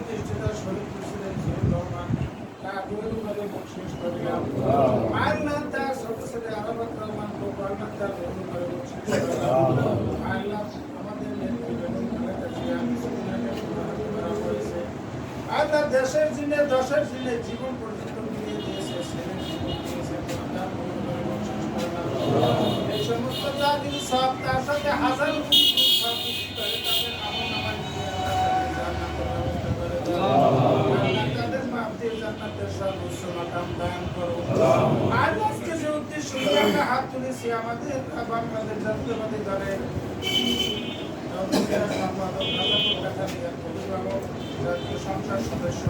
প্রতিষ্ঠিত শহীদ প্রেসিডেন্ট জিয়াউর রহমান তাকে বকশিশ করিলাম। আল্লাহ তার ছোট ছেলে আরাফাত রহমান ও আল্লাহ তার করে বকশিশ করিলাম। আল্লাহ আমাদের নেত্রী বেগম খালেদা জিয়া কিছুদিন আগে করা হয়েছে। আল্লাহ দেশের জিনে দশের জিনে জীবন পর্যন্ত মিলিয়ে দিয়েছে, ছেলের জীবন দিয়েছে, তার করে বকশিশ করলাম। এই সমস্ত যা কিছু সব তার সাথে হাজার সব কিছু করে তাদের আমল নামায় দিয়ে আল্লাহ জান্নাতের ব্যবস্থা করে দেয়। আল্লাহ তাদের মাপ দিয়ে জান্নাতের সর্বোচ্চ মাকাম দান করো। আর আজকে যে উদ্দেশ্য নিয়ে আমরা হাত তুলেছি, আমাদের বাংলাদেশ জাতীয়বাদী দলের জাতীয় সংসদ সদস্য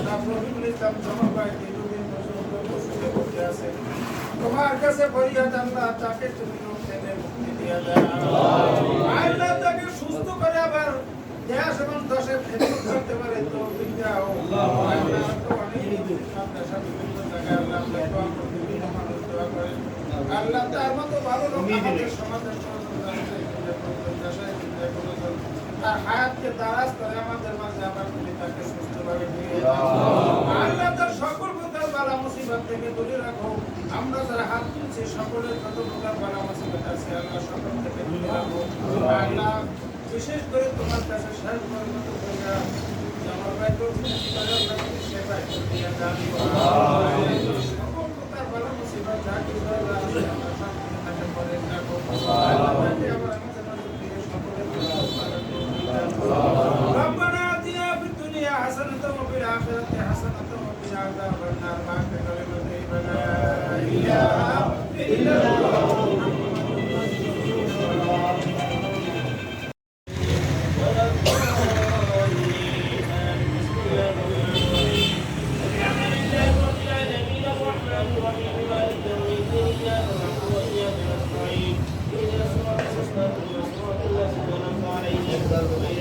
রফিকুল ইসলাম জমাবাই দীর্ঘদিন পর্যন্ত বসে বসে আছে। তোমার কাছে ফরিয়াদ আল্লাহ তাকে তুমি রোগ থেকে মুক্তি দিয়ে দাও। আল্লাহ তাকে সুস্থ করে আবার দেশ এবং দশের খেদমত করতে পারে তৌফিক দাও। আল্লাহ তো অনেক দেশে বিভিন্ন জায়গায় আল্লাহ দোয়া করে, বিভিন্ন মানুষ দোয়া করে। আল্লাহ তার মতো ভালো লোক আমাদের সমাজের তার হায়াতকে দারাজ করে আমাদের মাঝে আবার তুমি তাকে সুস্থভাবে ফিরিয়ে দাও। আল্লাহ তার সকল প্রকার বালা মুসিবত থেকে দূরে রাখো। আমরা যারা হাত তুলছি সকলের যত প্রকার বালা মুসিবত আছে আল্লাহ সকল থেকে দূরে রাখো। আল্লাহ বিশেষ করে তোমার কাছে শেষ পর্যন্ত আমার ভাই তো সেবায় দিয়ে দান সকল প্রকার বালা মুসিবত যা কিছু আছে আমরা সব তাকে করে রাখো। আল্লাহ তাকে আবার আমাদের মাঝে ফিরে সকলের ربنا آتنا في الدنيا حسنة وفي الآخرة حسنة وقنا عذاب النار مع كلمة لا إله إلا الله. Gracias.